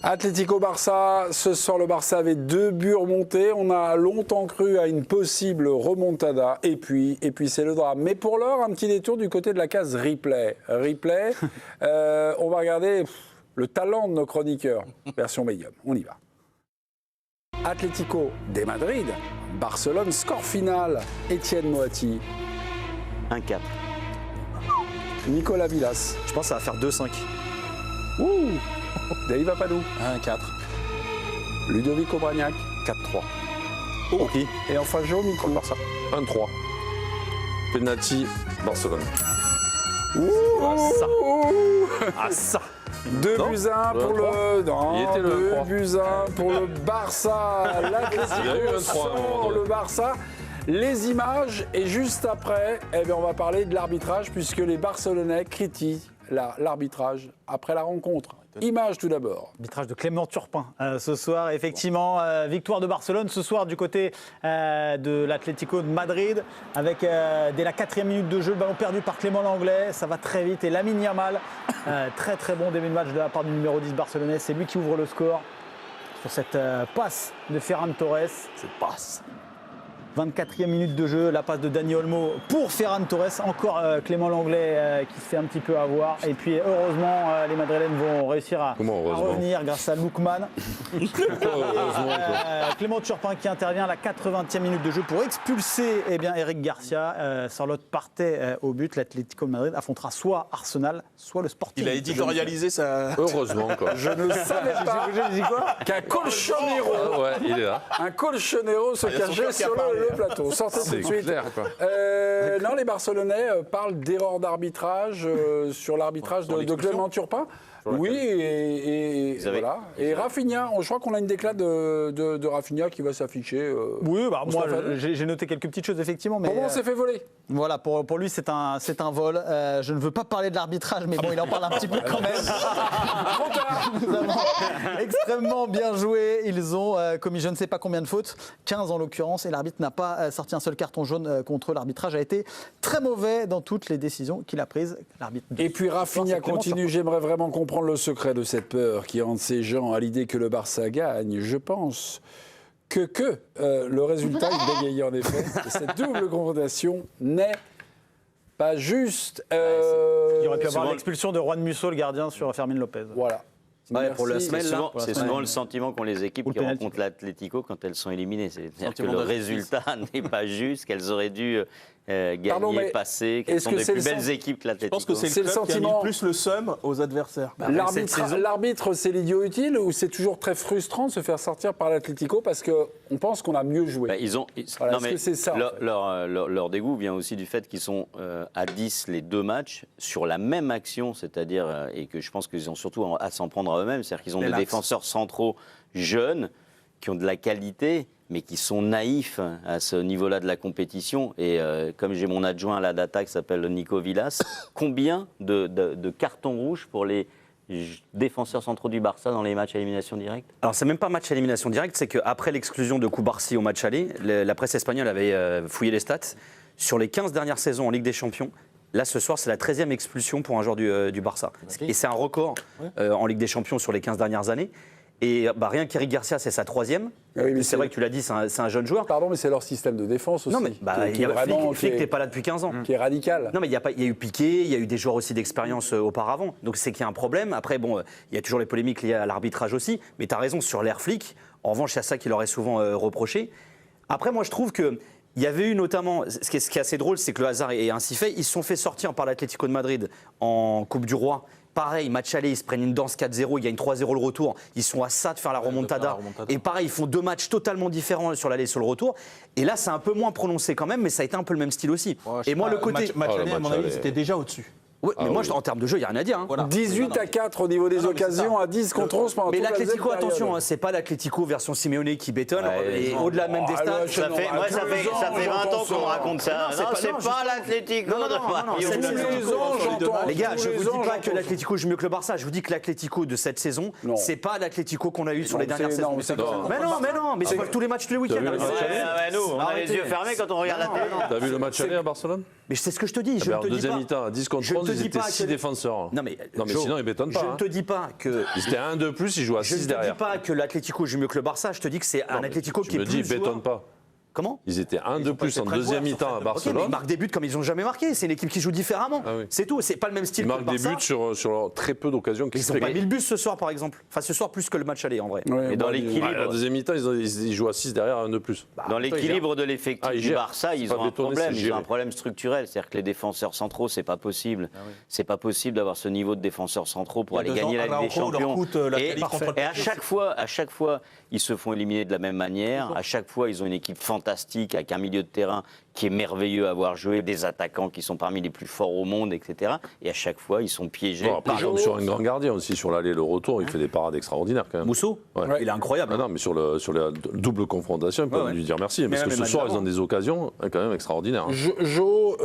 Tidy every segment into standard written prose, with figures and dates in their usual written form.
Atlético-Barça, ce soir le Barça avait 2 buts remontés. On a longtemps cru à une possible remontada. Et puis c'est le drame. Mais pour l'heure, un petit détour du côté de la case replay. On va regarder le talent de nos chroniqueurs, version médium. On y va. Atlético de Madrid, Barcelone, score final. Étienne Moati. 1-4. Nicolas Villas. Je pense que ça va faire 2-5. Ouh, Dave Apadou. 1-4. Ludovic Aubragnac. 4-3. Ok. Et enfin Jérôme Micou. 1-3. Penalty, Barcelone. Ça. 2 buts 1 pour le. Non, Il était le 2 3. buts 1 pour le Barça. Il y a eu L'Atlético un 3 à un moment sans donné. le Barça. Les images, et juste après, on va parler de l'arbitrage, puisque les Barcelonais critiquent l'arbitrage après la rencontre. Images tout d'abord. Arbitrage de Clément Turpin ce soir, effectivement, victoire de Barcelone ce soir du côté de l'Atlético de Madrid avec dès la 4e minute de jeu, le ballon perdu par Clément Langlais, ça va très vite et Lamine Yamal, très très bon début de match de la part du numéro 10 barcelonais, c'est lui qui ouvre le score sur cette passe de Ferran Torres. Cette passe. 24e minute de jeu, la passe de Dani Olmo pour Ferran Torres, encore Clément Langlais qui se fait un petit peu avoir. Et puis heureusement, les Madrilènes vont réussir à revenir grâce à Lookman. Clément Turpin qui intervient à la 80e minute de jeu pour expulser Eric Garcia. Charlotte partait au but, l'Atlético de Madrid affrontera soit Arsenal, soit le Sporting. Il a éditorialisé sa... Heureusement, quoi. Je ne savais pas qu'un colchonero, Ah ouais, il est là. un colchonero se il y a son cachait cœur qui a sur parlé. le plateau. Sortez tout C'est de suite. clair, quoi. Non, les Barcelonais parlent d'erreur d'arbitrage sur l'arbitrage de Clément Turpin. Oui, et voilà. Et Rafinha, je crois qu'on a une déclat de Rafinha qui va s'afficher. Oui, moi Moustapha. j'ai noté quelques petites choses effectivement. Mais Comment on s'est fait voler? voilà, pour lui c'est un vol. Je ne veux pas parler de l'arbitrage, mais bon, il en parle un petit peu quand même. Nous avons extrêmement bien joué. Ils ont commis je ne sais pas combien de fautes, 15 en l'occurrence, et l'arbitre n'a pas sorti un seul carton jaune contre eux. L'arbitrage a été très mauvais dans toutes les décisions qu'il a prises. L'arbitre. Et puis Rafinha continue, j'aimerais vraiment comprendre le secret de cette peur qui hante ces gens à l'idée que le Barça gagne. Je pense que le résultat, il bégayait en effet, et cette double confrontation n'est pas juste. Il aurait pu avoir l'expulsion de Juan Musso, le gardien, sur Fermin Lopez. Voilà. Ouais, pour la Merci. semaine, là, pour la c'est semaine. souvent le sentiment qu'ont les équipes Ou le qui penalty. rencontrent l'Atlético quand elles sont éliminées. C'est-à-dire que Sentiment le d'injustice. résultat n'est pas juste, qu'elles auraient dû gagner, Pardon, mais passer, qu'elles est-ce sont que des c'est plus le belles sens- équipes que Je l'Atlético. pense que c'est C'est le le club qui a sentiment. mis plus le seum aux adversaires. L'arbitre, c'est l'idiot utile ou c'est toujours très frustrant de se faire sortir par l'Atlético parce qu'on pense qu'on a mieux joué? Ils ont, Voilà, non, est-ce mais que c'est ça, en fait leur dégoût vient aussi du fait qu'ils sont à 10 les 2 matchs sur la même action, c'est-à-dire, et que je pense qu'ils ont surtout à s'en prendre à eux-mêmes, c'est-à-dire qu'ils ont des défenseurs centraux jeunes qui ont de la qualité, mais qui sont naïfs à ce niveau-là de la compétition. Et comme j'ai mon adjoint à la data qui s'appelle Nico Villas, combien de cartons rouges pour les défenseurs centraux du Barça dans les matchs à élimination directe? Alors, c'est même pas match à élimination directe, c'est qu'après l'exclusion de Cubarsí au match aller, la presse espagnole avait fouillé les stats. Sur les 15 dernières saisons en Ligue des Champions, là, ce soir, c'est la 13e expulsion pour un joueur du Barça. Et c'est un record en Ligue des Champions sur les 15 dernières années. Et rien qu'Eric Garcia, c'est sa 3e. Oui, mais c'est vrai que tu l'as dit, c'est un jeune joueur. Pardon, mais c'est leur système de défense aussi. Non, mais qui est vraiment Flick n'est pas là depuis 15 ans. qui est radical. Non, mais il y a eu Piqué, il y a eu des joueurs aussi d'expérience auparavant. Donc c'est qu'il y a un problème. Après, bon, il y a toujours les polémiques liées à l'arbitrage aussi. Mais tu as raison sur l'ère Flick. En revanche, il y a ça qu'il aurait souvent reproché. Après, moi, je trouve que. Il y avait eu notamment, ce qui est assez drôle, c'est que le hasard est ainsi fait. Ils se sont fait sortir par l'Atlético de Madrid en Coupe du Roi. Pareil, match aller, ils se prennent une danse 4-0, ils gagnent 3-0 le retour. Ils sont à ça de faire la remontada. Et pareil, ils font 2 matchs totalement différents sur l'aller et sur le retour. Et là, c'est un peu moins prononcé quand même, mais ça a été un peu le même style aussi. Et moi, le côté match aller, à mon avis, c'était déjà au-dessus. Ouais, mais moi, en termes de jeu, il n'y a rien à dire. Hein. Voilà. 18-4 au niveau des occasions, à 10 contre 11 pendant Mais toute la deuxième l'Atlético, période. attention, c'est pas l'Atlético version Simeone qui bétonne. Ouais, et au-delà même des stats. Ça fait 20 ans qu'on raconte ça. Non, c'est pas l'Atlético. Les gars, je vous dis pas que l'Atlético joue mieux que le Barça. Je vous dis que l'Atlético de cette saison, c'est pas l'Atlético qu'on a eu sur les dernières saisons. Mais c'est tous les matchs tous les week-ends. Nous, on a les yeux fermés quand on regarde la télé. T'as vu le match aller à Barcelone? Mais c'est ce que je te dis. En deuxième mi-temps, à 10 contre 11, te ils dis étaient pas 6 que- défenseurs. Non mais, Jo, sinon, ils bétonnent pas. Je ne hein. te dis pas que. Ils étaient à 1 de plus, ils jouent à Je ne 6 te dis derrière. pas que l'Atlético joue mieux que le Barça. Je te dis que c'est un Atlético qui Tu est me dis, plus ils bétonnent joueur. pas. Comment? Ils étaient 1 de plus en deuxième mi-temps à Ok, mais Barcelone. ils marquent des buts comme ils n'ont jamais marqué. C'est une équipe qui joue différemment. Ah oui. C'est tout. C'est pas le même style Ils que le marquent des Barça. buts sur très peu d'occasions qui Ils se n'ont pas créent. mis le but ce soir, par exemple. Enfin, ce soir, plus que le match aller, en vrai. Ouais, Mais dans bon, l'équilibre, La deuxième mi-temps, ils jouent à 6 derrière, 1 de plus. dans l'équilibre de l'effectif Ah, ils du gèrent. Barça, C'est ils pas ont un bétonné, problème. c'est Ils ont un géré. problème structurel. C'est-à-dire que les défenseurs centraux, c'est pas possible. C'est pas possible d'avoir ce niveau de défenseurs centraux pour Il y a aller 2 ans, gagner la Ligue des Araujo leur Champions. coûte la qualif contre le Et à chaque fois, ils se font éliminer de la même manière. À chaque fois, ils ont une équipe fantastique avec un milieu de terrain qui est merveilleux à voir jouer, des attaquants qui sont parmi les plus forts au monde, etc. Et à chaque fois, ils sont piégés. Bon, après, par ils tombent sur un grand gardien aussi, sur l'aller et le retour, il fait des parades extraordinaires quand même. Mousseau, Ouais. il est incroyable. Ah non, mais sur la double confrontation, il peut Ouais, lui dire merci. Parce Mais que même ce soir, ils avant. ont des occasions quand même extraordinaires. hein. Jo,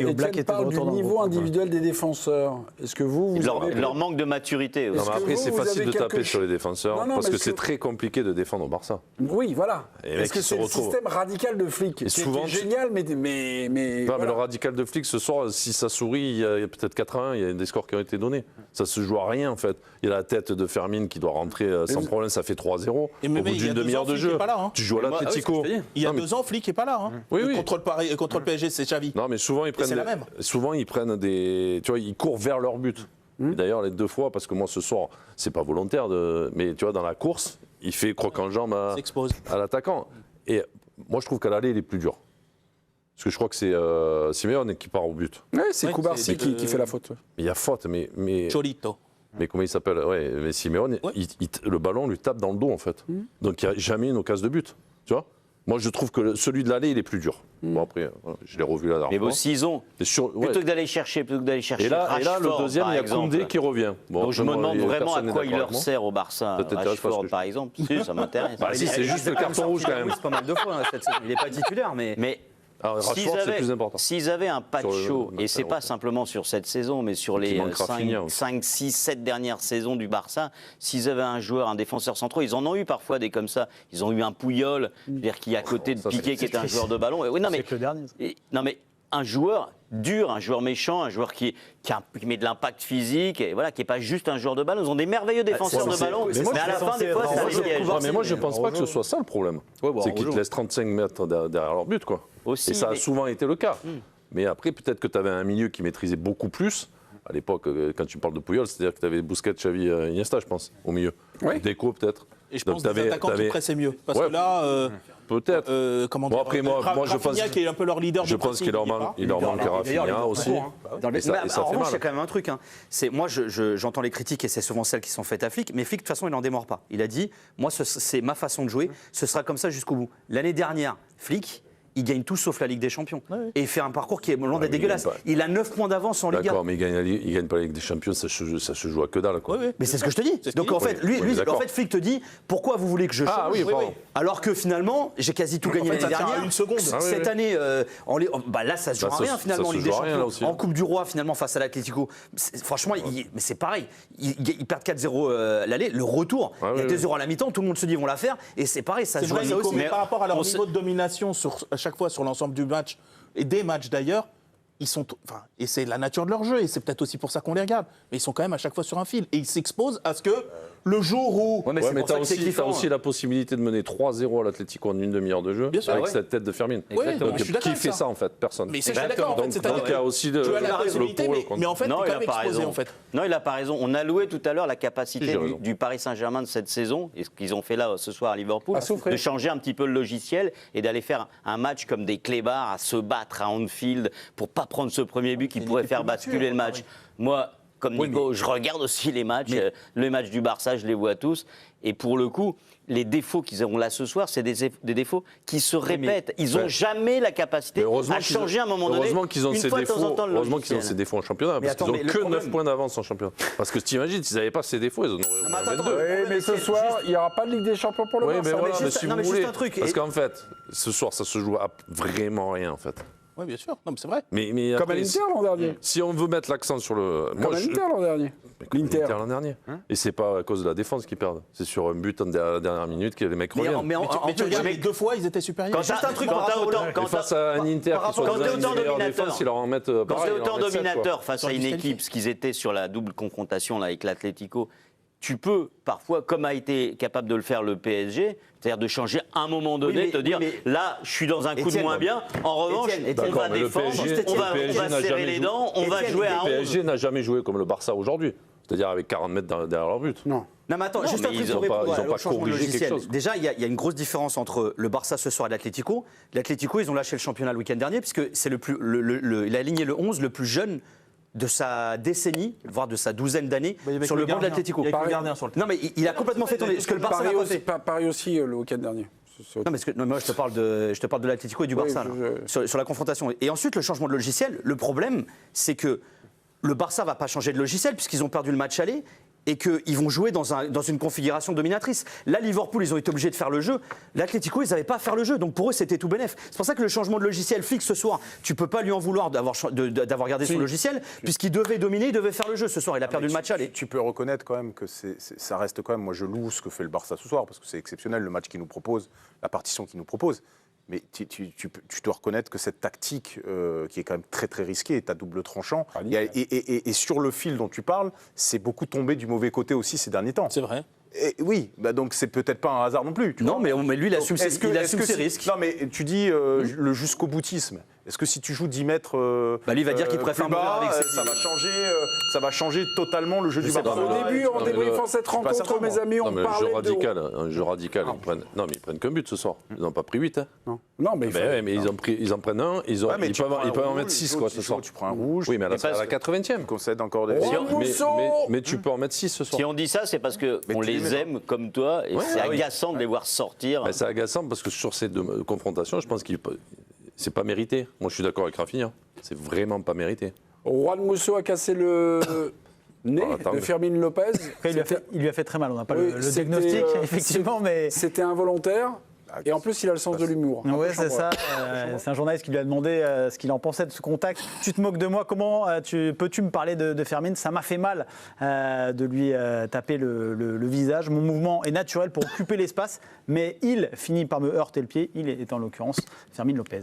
Et au Black Étienne était de parle du retour dans le niveau groupe. individuel des défenseurs. Est-ce que vous avez... Leur manque de maturité aussi. Non, mais que après, vous, c'est vous facile avez de taper quelque sur les défenseurs Non, non, parce mais que est-ce c'est que- très compliqué de défendre au Barça. Oui, voilà. Et les mecs, Est-ce que ils se c'est le retrouvent. système radical de flic Et qui souvent, est génial, mais Non, mais voilà. le radical de flic, ce soir, si ça sourit, il y a peut-être 4-1, il y a des scores qui ont été donnés. Ça se joue à rien, en fait. Il y a la tête de Fermine qui doit rentrer sans problème, ça fait 3-0. Et Au mais bout il y a d'une 2 demi-heure ans, de Flick jeu, est pas là, hein. tu joues à Moi, l'Atlético. Il y a Non, mais- 2 ans, Flick n'est pas là. Hein. Oui, oui. Contre le PSG, c'est Xavi. Non, mais souvent, ils prennent, c'est la même. souvent, ils prennent des. Tu vois, ils courent vers leur but. Et d'ailleurs, les 2 fois, parce que moi, ce soir, c'est pas volontaire, mais tu vois, dans la course, il fait croc-en-jambe S'expose. à l'attaquant. Et moi, je trouve qu'à l'aller, il est plus dur. Parce que je crois que c'est Simeone qui part au but. Ouais, c'est Ouais, Koubarsi c'est qui fait la faute. Mais il y a faute, mais Cholito. comment il s'appelle? Ouais, mais Simeone, Ouais. le ballon lui tape dans le dos, en fait. Donc, il n'y a jamais une occasion de but. Tu vois? Moi, je trouve que celui de l'aller, il est plus dur. Bon, après, voilà, je l'ai revu la dernière Mais fois. bon, s'ils ont, Et sur- ouais. plutôt que d'aller chercher Et là, le Rashford, deuxième, par il y a exemple. Koundé qui revient. Bon, Donc je me demande vraiment à personne n'est quoi il d'accord leur avec moi. sert au Barça, Ça t'intéresse pas, ce Rashford que je- par exemple. Si, ça m'intéresse. Bah, si, c'est juste le carton rouge quand même. C'est pas mal de fois hein, cette saison. Il n'est pas titulaire, mais. Mais Alors, s'ils Rashford, c'est avaient, plus important. s'ils avaient un patch Sur le chaud, match et c'est à pas l'Europe. simplement sur cette saison, mais sur Donc, il les manque Rafinha aussi. 5, 6, 7 dernières saisons du Barça, s'ils avaient un joueur, un défenseur central, ils en ont eu parfois des comme ça. Ils ont eu un Pouyol, c'est-à-dire qui est à côté de ça, Piqué, qui est un joueur de ballon. Et oui, non, mais, C'est que le dernier. ça. non, mais un joueur dur, un joueur méchant, un joueur qui met de l'impact physique, et voilà, qui n'est pas juste un joueur de ballon. Ils ont des merveilleux défenseurs de ballon, mais mais, moi, à la c'est fin, censé des fois, être ça un les jeu piège. couvert. Mais moi, je ne pense pas que ce soit ça le problème. Ouais, bon, C'est qu'ils te Araujo. laissent 35 mètres derrière leur but, quoi. Aussi, Et ça a mais- souvent été le cas. Mais après, peut-être que tu avais un milieu qui maîtrisait beaucoup plus. À l'époque, quand tu parles de Puyol, c'est-à-dire que tu avais Busquets, Xavi, Iniesta, je pense, au milieu. Oui. Déco, peut-être. Et je Donc, pense que les t'avais- attaquants qui t'avais- pressaient mieux. Parce Ouais, que là, Peut-être. comment Bon, dire, après, moi, je pense- Rafinha qui est un peu leur leader Je du pense pressing, qu'il leur il y est manque, pas. il leur manque D'ailleurs, Rafinha il est aussi. hein. Dans les- Et ça- Mais et ça en fait revanche, mal. il y a quand même un truc. Hein. C'est moi, j'entends les critiques et c'est souvent celles qui sont faites à Flick. Mais Flick, de toute façon, il n'en démord pas. Il a dit, moi, c'est ma façon de jouer. Ce sera comme ça jusqu'au bout. L'année dernière, Flick, il gagne tout sauf la Ligue des Champions. Et il fait un parcours qui est loin d'être mais il dégueulasse. gagne pas. Il a 9 points d'avance en Ligue 1. D'accord, mais il gagne pas la Ligue des Champions, ça se joue à que dalle, quoi. Oui, oui. Mais c'est ce que je te dis. C'est ce Donc qu'il en dit. fait, Oui, lui, d'accord. en fait, Flick te dit pourquoi vous voulez que je change Ah oui, pardon. alors que finalement j'ai quasi tout gagné fait, l'année ça tient à dernière. une seconde. Ah oui, Cette oui. année, là ça se joue Bah, à ça rien se- finalement ça en se Ligue des joue à rien, là Champions. aussi. En Coupe du Roi finalement face à l'Atlético. Franchement, mais c'est pareil. Ils perdent 4-0 l'aller, le retour. Ah il y a oui, 2-0 à la mi-temps, tout le monde se dit ils vont la faire et c'est pareil, ça se C'est joue à vrai, ça Nico, aussi. mais par rapport à leur on niveau de domination à chaque fois sur l'ensemble du match, et des matchs d'ailleurs, ils sont, enfin, et c'est la nature de leur jeu, et c'est peut-être aussi pour ça qu'on les regarde, mais ils sont quand même à chaque fois sur un fil, et ils s'exposent à ce que le jour où... Ouais, mais Ouais, c'est mais pour t'as ça que c'est aussi, kiffant. t'as aussi la possibilité de mener 3-0 à l'Atlético en une demi-heure de jeu Bien sûr, avec ouais. cette tête de Fermine. Oui, Donc, je suis d'accord qui avec fait ça. ça en fait? Personne. Mais c'est je suis d'accord, en fait, Donc, c'est-à-dire donc, il y a aussi le tu as la le possibilité, pour et le mais contre. en fait, Non, t'es il quand n'a même pas exposé, raison. en fait. Non, il n'a pas raison. On a loué tout à l'heure la Si, capacité j'ai raison. du Paris Saint-Germain de cette saison, et ce qu'ils ont fait là ce soir à Liverpool, À souffrir. de changer un petit peu le logiciel et d'aller faire un match comme des clébards, à se battre à Anfield pour pas prendre ce premier but qui pourrait faire basculer le match. Moi, comme Nico, je regarde aussi les matchs. Les matchs du Barça, je les vois tous. Et pour le coup, les défauts qu'ils auront là ce soir, c'est des défauts qui se répètent. Ils n'ont Ouais. jamais la capacité Mais heureusement à qu'ils ont- changer à un moment donné. Heureusement qu'ils ont une ces fois de temps en défauts. temps, le Heureusement qu'ils ont logiciel. ces défauts en championnat Mais parce attends, qu'ils mais ont le que problème- 9 points d'avance en championnat. Parce que t'imagines, s'ils n'avaient pas ces défauts, ils en auraient mais attends, 22. Oui, mais ce soir, il n'y aura pas de Ligue des Champions pour le Oui, Barça. mais voilà, juste- mais si non, vous mais juste voulez. un truc, Parce et- qu'en fait, ce soir, ça se joue à vraiment rien en fait. Oui, bien sûr, non, mais c'est vrai. Mais Comme à après, l'Inter l'an dernier. si on veut mettre l'accent sur le. Comme à l'Inter l'an dernier. L'Inter. l'an dernier. Et c'est pas à cause de la défense qu'ils perdent. C'est sur un but en dernière minute que les mecs reviennent. Mais tu regardes, les 2 fois, ils étaient supérieurs. Juste un truc par rapport au Et face à un Inter qui sont quand t'es autant meilleure dominateur, défense, ils leur en mettent quand pareil, tu es ils leur autant en mettent sept, quoi. dominateur face à une équipe, ce qu'ils étaient sur la double confrontation là, avec l'Atlético, tu peux parfois, comme a été capable de le faire le PSG, c'est-à-dire de changer à un moment donné, te dire là, je suis dans un coup de moins bien. En revanche, on D'accord, va mais le défendre, PSG on va n'a serrer jamais les joué. dents, on va jouer à Le 11. PSG n'a jamais joué comme le Barça aujourd'hui. C'est-à-dire avec 40 mètres derrière leur but. Non. Non mais attends, Non, juste mais un truc ils pour ont répondre ils ont au pas changement de corrigé quelque logiciel. chose. Déjà, il y a une grosse différence entre le Barça ce soir et l'Atlético. L'Atlético, ils ont lâché le championnat le week-end dernier, puisque c'est il a aligné le 11 le plus jeune de sa décennie, voire de sa douzaine d'années, sur le banc de l'Atlético. Il y a que le gardien sur le terrain. Non mais il a complètement fait tourner. Ce que le Barça n'a pas fait. Paris aussi le week-end dernier. Non, mais moi, je te parle de l'Atlético et du Barça, Oui, là, sur la confrontation. Et ensuite, le changement de logiciel, le problème, c'est que le Barça va pas changer de logiciel puisqu'ils ont perdu le match aller et qu'ils vont jouer dans une configuration dominatrice. Là, Liverpool, ils ont été obligés de faire le jeu. L'Atlético, ils n'avaient pas à faire le jeu. Donc pour eux, c'était tout bénef. C'est pour ça que le changement de logiciel Flick ce soir, tu peux pas lui en vouloir d'avoir gardé son logiciel, puisqu'il devait dominer, il devait faire le jeu ce soir. Il a perdu le match aller. Tu peux reconnaître quand même que ça reste quand même, moi je loue ce que fait le Barça ce soir, parce que c'est exceptionnel le match qu'il nous propose, la partition qu'il nous propose. Mais tu dois reconnaître que cette tactique, qui est quand même très très risquée, est à double tranchant. Et sur le fil dont tu parles, c'est beaucoup tombé du mauvais côté aussi ces derniers temps. C'est vrai. Et oui, bah donc c'est peut-être pas un hasard non plus. Non, mais lui, il assume ses risques. Non, mais tu dis le jusqu'au boutisme. Est-ce que si tu joues 10 mètres Lui, il va dire qu'il préfère plus bas, mourir avec ses ça va changer totalement le jeu du Barça. Au début, en débriefant cette rencontre, certain, mes amis, on Non, mais parlait un jeu radical. Ils prennent qu'un but ce soir. Ils n'ont pas pris 8. Non, mais Mais ils en prennent un. Ils peuvent en mettre 6 ce soir. Tu prends un rouge. Oui, mais à la 80e. Tu concèdes encore des. Mais tu peux en mettre 6 ce soir. Si on dit ça, c'est parce qu'on les aime comme toi et c'est agaçant de les voir sortir. C'est agaçant parce que sur ces deux confrontations, je pense qu'il c'est pas mérité. Moi, je suis d'accord avec Rafinha. C'est vraiment pas mérité. Juan Musso a cassé le nez attends, de Fermín López. Après, il lui a fait très mal. On n'a pas Oui, le c'était, diagnostic, effectivement, mais. C'était involontaire. Et en plus, il a le sens de l'humour. Oui, c'est ça. C'est un journaliste qui lui a demandé ce qu'il en pensait de ce contact. Tu te moques de moi, comment peux-tu me parler de Fermín? Ça m'a fait mal de lui taper le visage. Mon mouvement est naturel pour occuper l'espace, mais il finit par me heurter le pied. Il est en l'occurrence Fermín López.